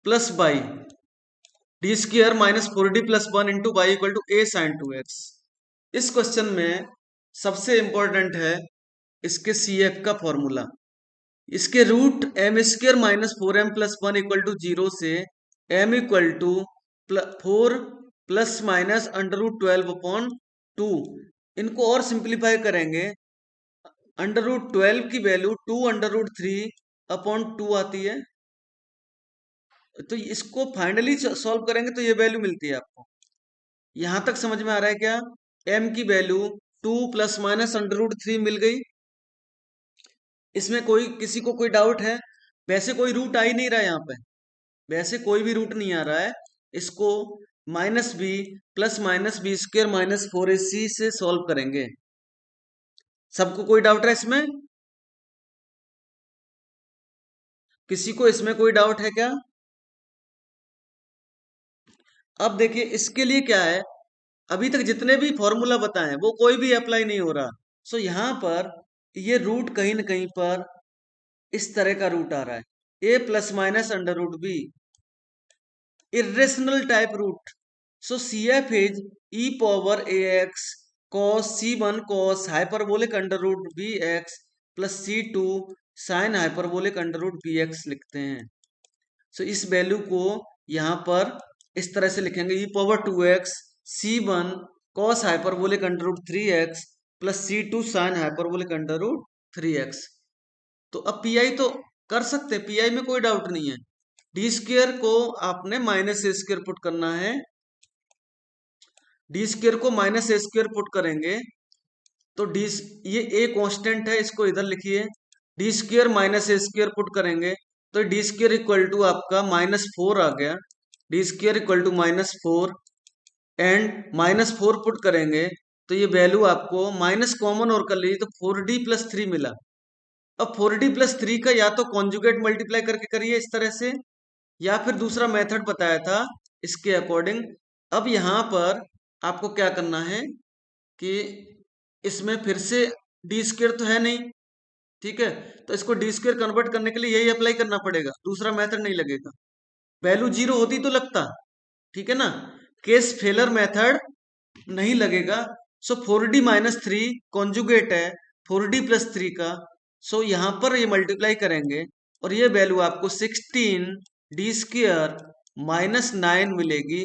Plus by d square minus 4d plus 1 into by equal to a sine 2x। इस question में सबसे important है इसके CF का फॉर्मूला। इसके root m square minus 4m plus 1 equal to 0 से m equal to 4 plus minus under root 12 upon 2। इनको और सिंप्लीफाई करेंगे, अंडर रूट 12 की वैल्यू 2 अंडर रूट 3 अपॉन 2 आती है। तो इसको फाइनली सॉल्व करेंगे तो ये वैल्यू मिलती है आपको। यहां तक समझ में आ रहा है क्या? m की value 2 plus minus under root 3 मिल गई। इसमें किसी को कोई डाउट है? वैसे कोई रूट आ ही नहीं रहा है यहाँ पे, वैसे कोई भी रूट नहीं आ रहा है। इसको minus B square minus 4ac से सॉल्व करेंगे। सबको कोई डाउट है इसमें? किसी को इसमें कोई डाउट है क्या? अब देखिए इसके लिए क्या है, अभी तक जितने भी फॉर्मूला बताए वो कोई भी अप्लाई नहीं हो रहा। सो यहां पर ये रूट कहीं ना कहीं पर इस तरह का रूट आ रहा है, a plus minus under root b, irrational type root. So CF is e power ax cos c1 cos hyperbolic under root bx plus c2 sine hyperbolic under root bx लिखते हैं। सो इस वैल्यू को यहाँ पर इस तरह से लिखेंगे, e power 2x c1 cos hyperbolic under root 3x plus c2 sine hyperbolic under root 3x। तो अब पीआई तो कर सकते हैं, पीआई में कोई डाउट नहीं है। डी स्क्र को आपने माइनस ए स्क्र पुट करना है, डी स्क्र को माइनस ए स्क्र पुट करेंगे तो डी, ये ए कांस्टेंट है, इसको इधर लिखिए। डी स्क्र माइनस ए स्क्र पुट करेंगे तो डी स्क्र इक्वल टू आपका -4 आ गया, d square equal to -4 and -4 put करेंगे तो ये वैल्यू आपको माइनस कॉमन और कर लीजिए तो 4d प्लस 3 मिला। अब 4d प्लस 3 का या तो कॉन्जुगेट मल्टीप्लाई करके करिए इस तरह से, या फिर दूसरा मेथड बताया था इसके अकॉर्डिंग। अब यहां पर आपको क्या करना है कि इसमें फिर से डी स्क्र तो है नहीं, ठीक है, तो इसको डी स्क्र कन्वर्ट करने के लिए यही अप्लाई करना पड़ेगा, दूसरा मेथड नहीं लगेगा। वैल्यू 0 होती तो लगता, ठीक है ना, केस फेलर मेथड नहीं लगेगा। सो 4d माइनस 3 कॉन्जुगेट है 4d प्लस 3 का। सो यहां पर ये मल्टीप्लाई करेंगे और ये वैल्यू आपको 16 डी स्क्र माइनस 9 मिलेगी,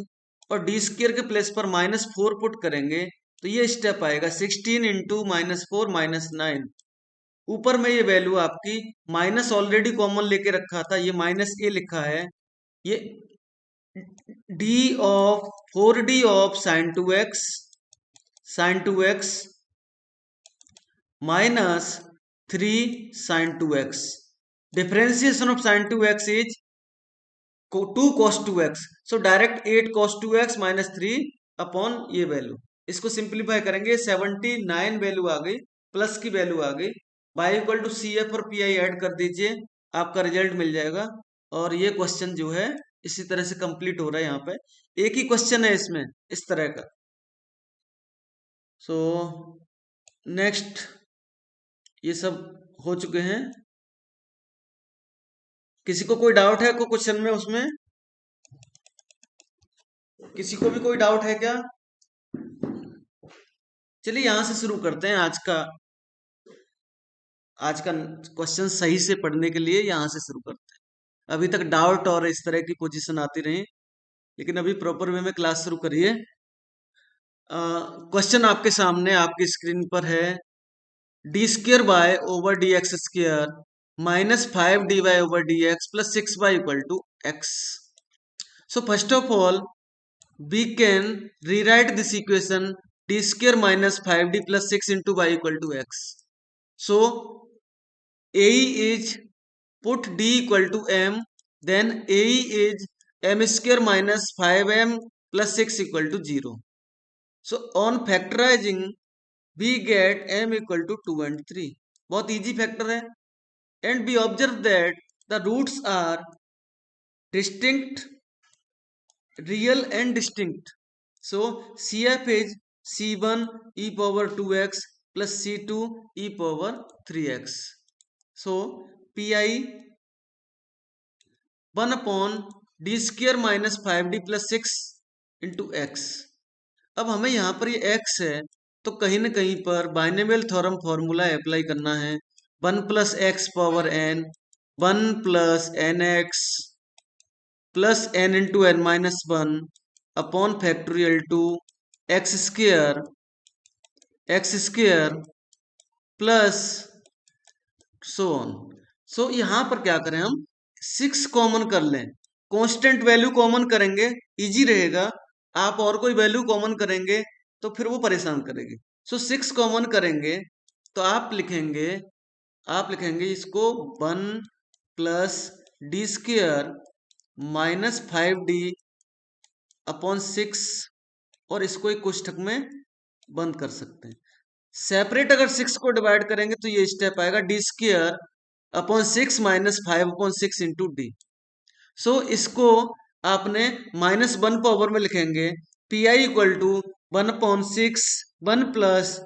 और डी स्क्र के प्लेस पर -4 पुट करेंगे तो ये स्टेप आएगा 16 इंटू -4 -9। ऊपर में ये वैल्यू आपकी माइनस ऑलरेडी कॉमन लेके रखा था, ये -a लिखा है, ये d of 4d of sine 2x minus 3 sine 2x। Differentiation of sine 2x is 2 cos 2x। So direct 8 cos 2x minus 3 upon ये वैल्यू। इसको सिंप्लीफाई करेंगे 79 वैल्यू आ गई, प्लस की वैल्यू आ गई। y इक्वल टू CF और PI add कर दीजिए, आपका रिजल्ट मिल जाएगा। और ये क्वेश्चन जो है इसी तरह से कंप्लीट हो रहा है। यहाँ पे एक ही क्वेश्चन है इसमें इस तरह का। सो नेक्स्ट, ये सब हो चुके हैं। किसी को कोई डाउट है कोई क्वेश्चन में? उसमें किसी को भी कोई डाउट है क्या? चलिए यहां से शुरू करते हैं आज का क्वेश्चन सही से पढ़ने के लिए यहां से शुरू करते हैं। अभी तक डाउट और इस तरह की पोजीशन आती रही, लेकिन अभी प्रॉपर वे में क्लास शुरू करिए। क्वेश्चन आपके सामने आपकी स्क्रीन पर है, d square y over d x square minus 5dy over d x plus 6y equal to x. So first of all we can rewrite this equation d square minus 5d plus 6 into y equal to x. So AE is put d equal to m, then AE is m square minus 5m plus 6 equal to 0. So on factorizing we get m equal to 2 and 3. बहुत easy factor है, and we observe that the roots are distinct, real and distinct. So CF is C1 e power 2x plus C2 e power 3x. So PI 1 upon D square minus 5d plus 6 into x. अब हमें यहाँ पर ये x है तो कहीं ना कहीं पर बाइनोमियल थ्योरम फॉर्मूला अप्लाई करना है। 1 plus X power n, 1 plus N X plus n into N minus 1 upon factorial two x square plus so on. So यहाँ पर क्या करें हम 6 कॉमन कर लें, कांस्टेंट वैल्यू कॉमन करेंगे, इजी रहेगा। आप और कोई वैल्यू कॉमन करेंगे तो फिर वो परेशान करेगी। सो 6 कॉमन करेंगे तो आप लिखेंगे इसको 1 plus D square minus 5d upon 6 और इसको एक कोष्ठक में बंद कर सकते हैं। सेपरेट अगर 6 को डिवाइड करेंगे तो ये स्टेप आएगा D square upon 6 minus 5 upon 6 into D. So इसको आपने -1 पावर में लिखेंगे, P I equal to 1 upon 6 1 plus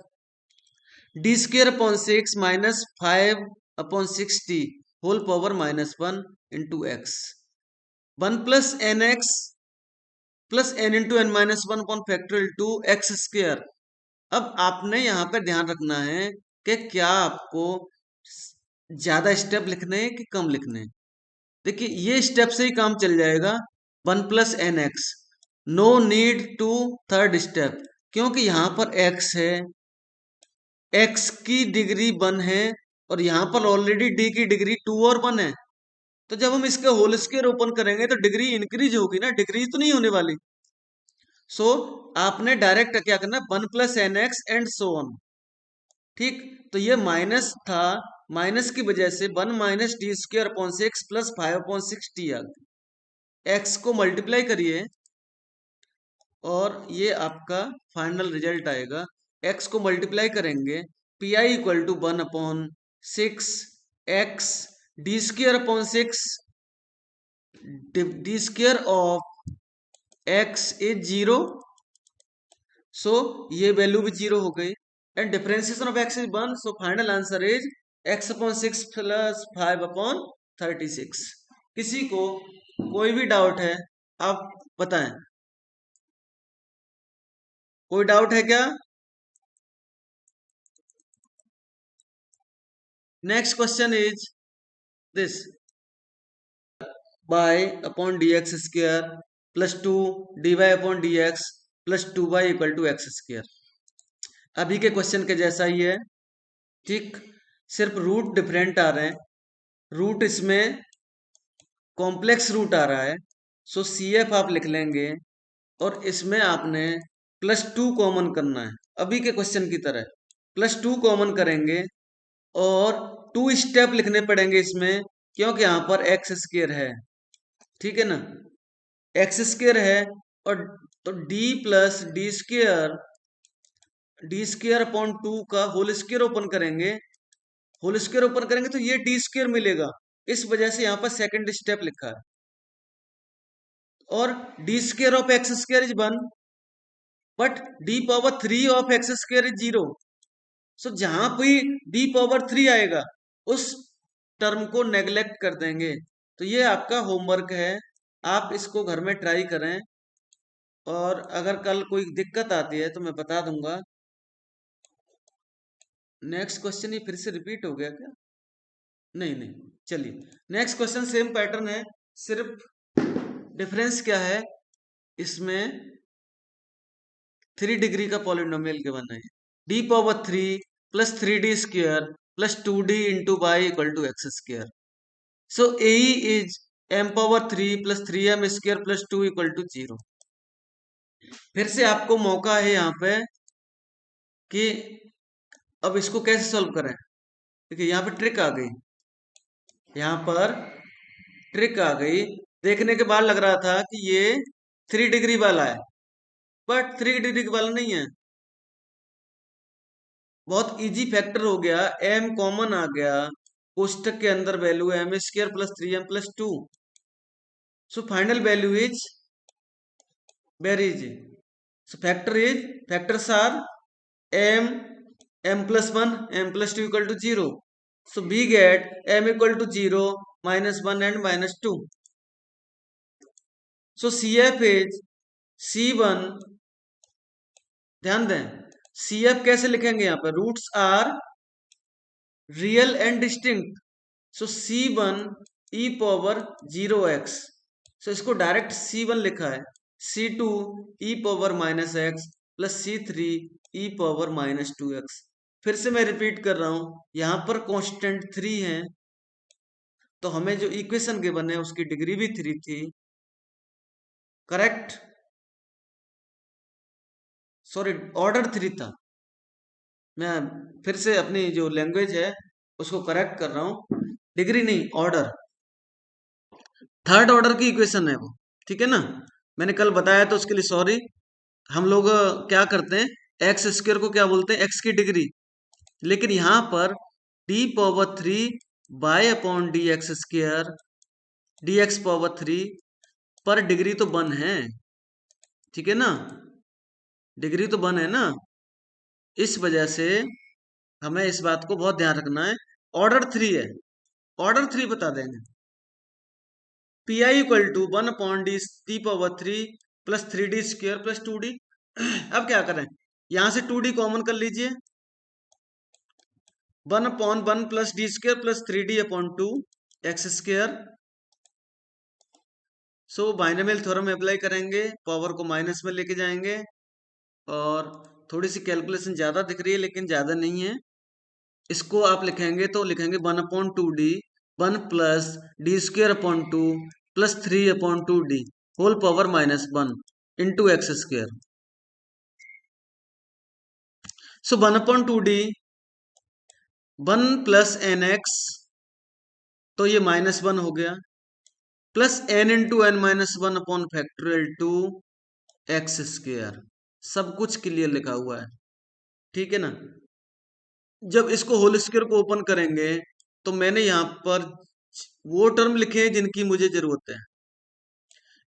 D square upon 6 minus 5 upon 6t whole power -1 into X. 1 plus N X plus N into N minus 1 upon factorial two x square. अब आपने यहाँ पर ध्यान रखना है कि क्या आपको ज्यादा स्टेप लिखने हैं कि कम लिखने हैं। देखिए ये स्टेप से ही काम चल जाएगा। 1 plus N x, no need to third step, क्योंकि यहां पर x है, x की डिग्री 1 है और यहां पर ऑलरेडी d की डिग्री 2 और 1 है। तो जब हम इसके होल स्क्वायर ओपन करेंगे तो डिग्री इंक्रीज होगी ना, डिक्रीज तो नहीं होने वाली। सो आपने डायरेक्ट क्या करना, 1 plus N x and so on. ठीक, तो ये माइनस था, माइनस की वजह से 1 minus D square upon 6 plus 5 upon 6 T आ गई। एक्स को मल्टीप्लाई करिए और ये आपका फाइनल रिजल्ट आएगा। एक्स को मल्टीप्लाई करेंगे, P I equal to 1 upon 6 X D square upon 6, D square of X is 0। So ये वैल्यू भी 0 हो गई and differentiation of X is 1। So final answer is X upon 6 plus 5 upon 36। किसी को कोई भी डाउट है आप बताएं, कोई डाउट है क्या? Next question is this, y upon d x square plus 2 d y upon d x plus 2y equal to x square. अभी के क्वेश्चन के जैसा ही है, ठीक, सिर्फ रूट डिफरेंट आ रहे हैं। रूट इसमें कॉम्प्लेक्स रूट आ रहा है, सो सी एफ आप लिख लेंगे और इसमें आपने +2 कॉमन करना है, अभी के क्वेश्चन की तरह +2 कॉमन करेंगे और 2 स्टेप लिखने पड़ेंगे इसमें, क्योंकि यहाँ पर एक्स स्क्र है, ठीक है ना, एक्स स्क्र है। और तो d plus D square upon 2 का होल स्क्र ओपन करेंगे, होल स्क्र ओपन करेंगे तो ये डी स्क्र मिलेगा, इस वजह से यहाँ पर सेकंड स्टेप लिखा है। और D square of x square is 1 but D power 3 of x square is 0। सो जहां भी डी पावर 3 आएगा उस टर्म को नेग्लेक्ट कर देंगे। तो ये आपका होमवर्क है, आप इसको घर में ट्राई करें और अगर कल कोई दिक्कत आती है तो मैं बता दूंगा। नेक्स्ट क्वेश्चन ये फिर से रिपीट हो गया क्या? नहीं नहीं, चलिए नेक्स्ट क्वेश्चन सेम पैटर्न है, सिर्फ डिफरेंस क्या है, इसमें 3 डिग्री का पॉलिनोमियल गिवन है, d power 3 plus 3d square plus 2d into Y equal to x square. So a is m power 3 plus 3m square plus 2 equal to 0। फिर से आपको मौका है यहाँ पे कि अब इसको कैसे सॉल्व करें। देखिए यहाँ पे ट्रिक आ गई, यहाँ पर ट्रिक आ गई। देखने के बाद लग रहा था कि ये 3 डिग्री वाला है, बट 3 डिग्री वाला नहीं है, बहुत इजी फैक्टर हो गया, m कॉमन आ गया, कोष्टक के अंदर value m square plus 3m plus 2। So final value is very easy. So factors are m plus 1 m plus 2 equal to 0। so we get m equal to 0 -1 and -2। So C F is C1, ध्यान दें, C F कैसे लिखेंगे यहाँ पर, roots are real and distinct, so C1 e⁻0x, so इसको direct C1 लिखा है, C2 e⁻−x plus C3 e⁻−2x। फिर से मैं रिपीट कर रहा हूं, यहां पर कांस्टेंट 3 है, तो हमें जो इक्वेशन गिवन है उसकी डिग्री भी 3 थी, करेक्ट, सॉरी ऑर्डर 3 था। मैं फिर से अपनी जो लैंग्वेज है उसको करेक्ट कर रहा हूं, डिग्री नहीं ऑर्डर, थर्ड ऑर्डर की इक्वेशन है वो, ठीक है ना। मैंने कल बताया तो उसके लिए सॉरी। हम लोग क्या करते हैं, एक्स स्क्वायर को क्या बोलते हैं, एक्स की डिग्री, लेकिन यहां पर d⁻3 y upon d x square, dx⁻3 पर डिग्री तो 1 है, ठीक है ना, डिग्री तो 1 है ना, इस वजह से हमें इस बात को बहुत ध्यान रखना है, ऑर्डर 3 है, ऑर्डर 3 बता देंगे, P I equal to 1/d⁻3 plus 3d² plus 2d। अब क्या करें, यहां से 2d कॉमन कर लीजिए, 1/1 plus d² plus 3d/2 X square. So binomial theorem apply करेंगे, पावर को माइनस में लेके जाएंगे, और थोड़ी सी कैलकुलेशन ज्यादा दिख रही है लेकिन ज्यादा नहीं है, इसको आप लिखेंगे तो लिखेंगे 1/2d 1 plus d²/2 plus 3/2d whole power -1 into X square. So 1/2d 1 plus nx, तो ये -1 हो गया, plus n into n-1/2 X square, सब कुछ क्लियर लिखा हुआ है, ठीक है ना। जब इसको होल स्क्वायर को ओपन करेंगे तो मैंने यहां पर वो टर्म लिखे हैं जिनकी मुझे जरूरत है,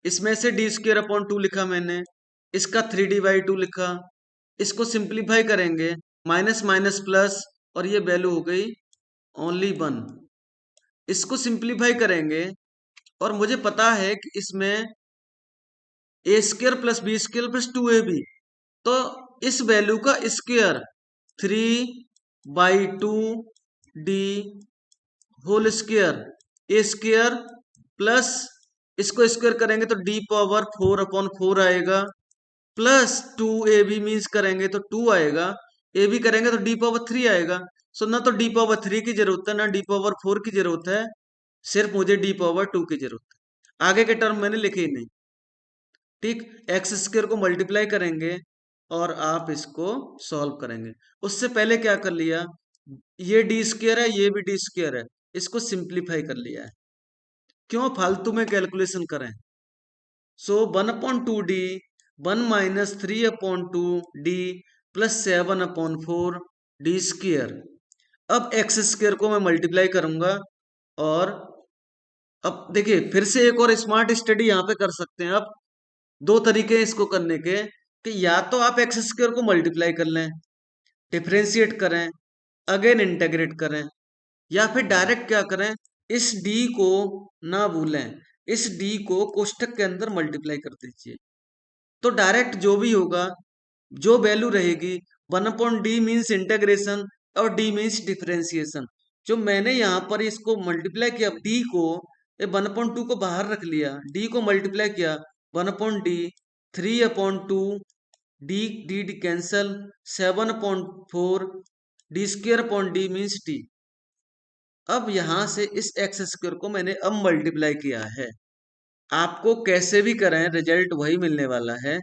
इसमें से d²/2 लिखा मैंने, इसका 3d/2 लिखा, इसको सिंप्लीफाई करेंगे, माइनस माइनस प्लस, और ये वैल्यू हो गई ओनली 1, इसको सिंप्लीफाई करेंगे, और मुझे पता है कि इसमें a² plus b² plus 2ab, तो इस वैल्यू का square 3/2d whole square a² plus, इसको स्क्वायर करेंगे तो d⁻4/4 आएगा, प्लस 2ab मीन्स करेंगे तो 2 आएगा, ab करेंगे तो d⁻3 आएगा। सो ना तो d⁻3 की जरूरत है ना d⁻4 की जरूरत है, सिर्फ मुझे d⁻2 की जरूरत है, आगे के टर्म मैंने लिखे ही नहीं, ठीक। एक्स स्क्वायर को मल्टीप्लाई करेंगे और आप इसको सॉल्व करेंगे, उससे पहले क्या कर लिया, ये d² है, ये भी d² है, इसको सिंप्लीफाई कर लिया है, क्यों फालतू में कैलकुलेशन करें। सो 1/2d 1 minus 3/2d plus 7/4d²। अब एक्स स्क्वायर को मैं मल्टीप्लाई करूंगा, और अब देखिए फिर से एक और स्मार्ट स्टडी यहां पे कर सकते हैं। अब दो तरीके हैं इसको करने के, कि या तो आप एक्स स्क्वायर को मल्टीप्लाई कर लें, डिफरेंशिएट करें, अगेन इंटेग्रेट करें, या फिर डायरेक्ट क्या करें, इस d को ना भूलें, इस d को कोष्ठक के अंदर मल्टीप्लाई कर दीजिए, तो डायरेक्ट जो भी होगा, जो वैल्यू रहेगी, 1/d मीन्स इंटेग्रेशन और d मीन्स डिफरेंशिएशन। जो मैंने यहां पर इसको मल्टीप्लाई किया, d को 1/2 को बाहर रख लिया, d को मल्टीप्लाई किया 1/d 3/2 d d cancel 7/4 d²/d means d। अब यहां से इस एक्स स्क्वायर को मैंने अब मल्टीप्लाई किया है, आपको कैसे भी करें रिजल्ट वही मिलने वाला है।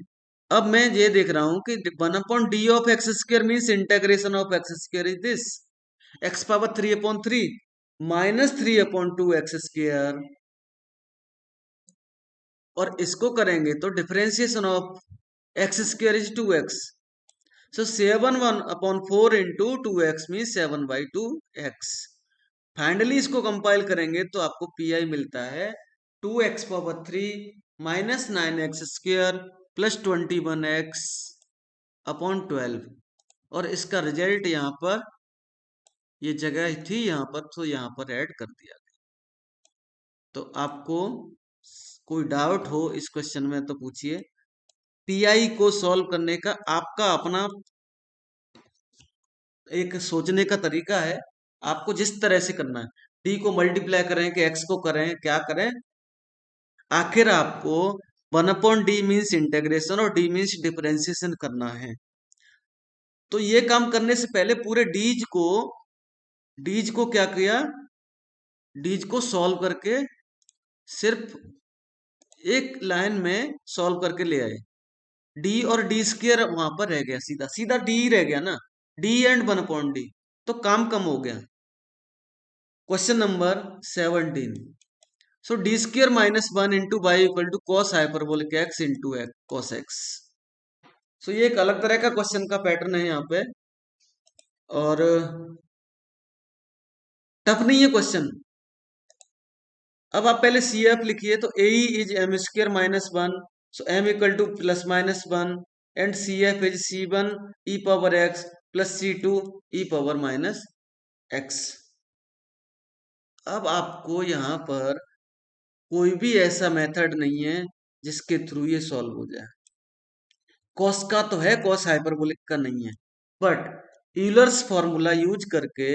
अब मैं ये देख रहा हूं कि 1/d of x square means integration of x square is this x⁻3/3 minus 3/2 x square, और इसको करेंगे तो differentiation of x square is 2x, so 7/4 into 2x means 7/2x। Finally इसको कंपाइल करेंगे तो आपको पी आई मिलता है 2x⁻3 minus 9x² plus 21x/12, और इसका रिजल्ट यहाँ पर, ये जगह थी यहाँ पर, तो यहाँ पर ऐड कर दिया गया। तो आपको कोई डाउट हो इस क्वेश्चन में तो पूछिए। पीआई को सॉल्व करने का आपका अपना एक सोचने का तरीका है, आपको जिस तरह से करना है, डी को मल्टीप्लाई करें कि एक्स को करें, क्या करें, आखिर आपको 1/d मीन्स इंटेग्रेशन और डी मीन्स डिफरेंशिएशन करना है। तो ये काम करने से पहले पूरे डीज को क्या किया, डीज को सॉल्व करके सिर्फ एक लाइन में सॉल्व करके ले आए। डी और डी स्क्वायर वहां पर रह गया, सीधा सीधा डी रह गया ना, डी एंड 1/d, तो काम कम हो गया। Question number 17, so D square -1 into Y equal to cos hyperbolic x into cos X. So ये एक अलग तरह का क्वेश्चन का पैटर्न है यहाँ पे, और टफ नहीं है क्वेश्चन। अब आप पहले सी एफ लिखिए, तो A is M square -1, so M equal to +-1, and C F is C1 E power x plus C2 E power -x। अब आपको यहाँ पर कोई भी ऐसा मेथड नहीं है जिसके थ्रू ये सॉल्व हो जाए। कॉस का तो है, कॉस हाइपरबोलिक का नहीं है, बट यूलर्स फॉर्मूला यूज करके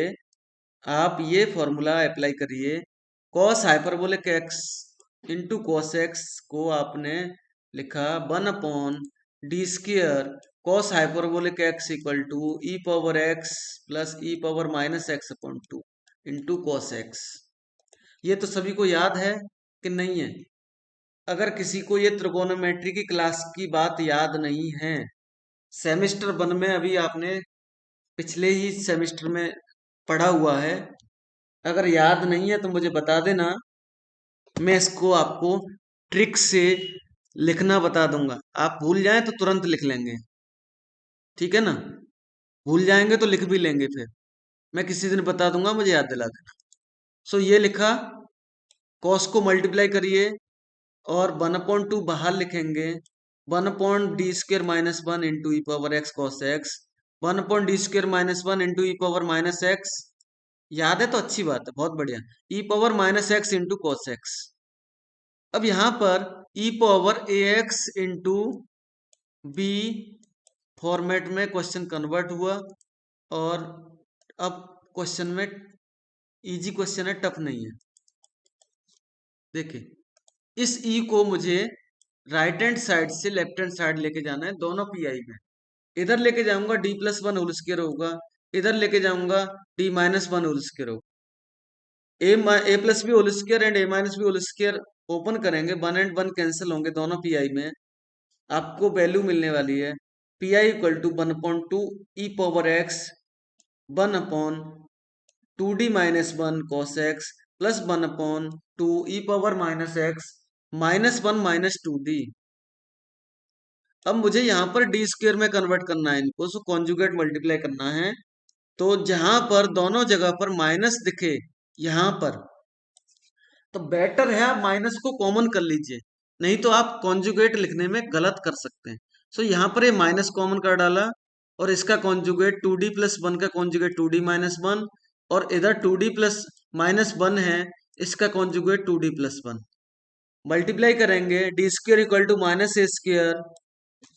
आप ये फॉर्मूला अप्लाई करिए। Cos hyperbolic x into cos x को आपने लिखा 1/d² cos hyperbolic x equal to e power x plus e power -x/2 into cos x. ये तो सभी को याद है कि नहीं है? अगर किसी को ये त्रिकोणोमेट्री की क्लास की बात याद नहीं है, सेमेस्टर 1 में अभी आपने पिछले ही सेमेस्टर में पढ़ा हुआ है, अगर याद नहीं है तो मुझे बता देना, मैं इसको आपको ट्रिक से लिखना बता दूंगा। आप भूल जाएं तो तुरंत लिख लेंगे, ठीक है ना? भूल जाएंगे तो लिख भी लेंगे, फिर मैं किसी दिन बता दूंगा, मुझे याद दिला देना। सो ये लिखा, कॉस को मल्टीप्लाई करिए और 1/2 बाहर लिखेंगे, 1/d² -1 into E power X cos X, 1/d² -1 into E power -x। याद है तो अच्छी बात है, बहुत बढ़िया, E power -x into cos X. अब यहां पर E power ax into B format में क्वेश्चन कन्वर्ट हुआ, और अब क्वेश्चन में इजी क्वेश्चन है, टफ नहीं है। देखिए, इस ई को मुझे राइट हैंड साइड से लेफ्ट हैंड साइड लेके जाना है, दोनों पीआई में। इधर लेके जाऊंगा d+1 होल स्क्वायर होगा, इधर लेके जाऊंगा d-1 होल स्क्वायर होगा। A plus B whole square and A minus B whole square open करेंगे, 1 एंड 1 कैंसिल होंगे दोनों पीआई में, आपको वैल्यू मिलने वाली है PI equal to 1/2 e power x 1/2d-1 cos x plus 1/2 e power -x -1 -2d। अब मुझे यहाँ पर d² में कन्वर्ट करना है इनको, सो कॉन्जुगेट मल्टीप्लाई करना है। तो जहां पर दोनों जगह पर माइनस दिखे, यहां पर, तो बेटर है आप माइनस को कॉमन कर लीजिए, नहीं तो आप कॉन्जुगेट लिखने में गलत कर सकते हैं। सो यहाँ पर ये माइनस कॉमन कर डाला, और इसका कॉन्जुगेट 2d+1 का कॉन्जुगेट 2d-1, और इधर 2d+-1 है, इसका कॉन्जुगेट 2d+1। मल्टीप्लाई करेंगे, d² equal to -a²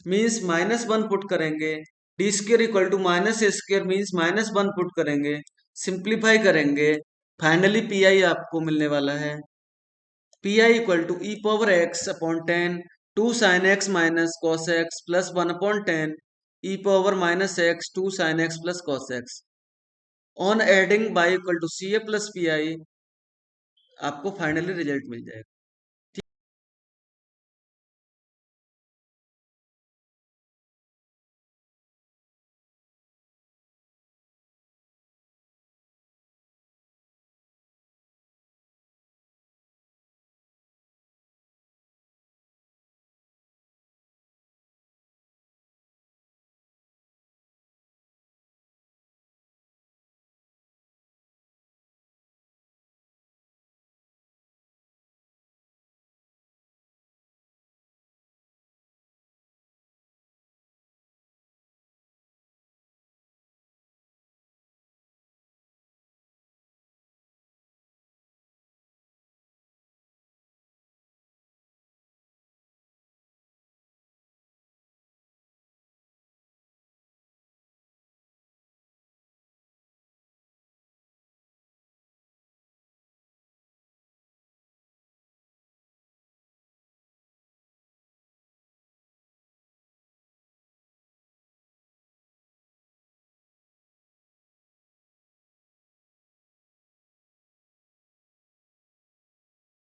means -1 put करेंगे, d² equal to -a² means -1 put करेंगे, सिंप्लीफाई करेंगे, फाइनली पीआई आपको मिलने वाला है PI equal to e power x/10 2 sin x minus cos x plus 1/10 e power -x 2 sin x plus cos x। On adding y equal to C A plus P I आपको finally result मिल जाएगा।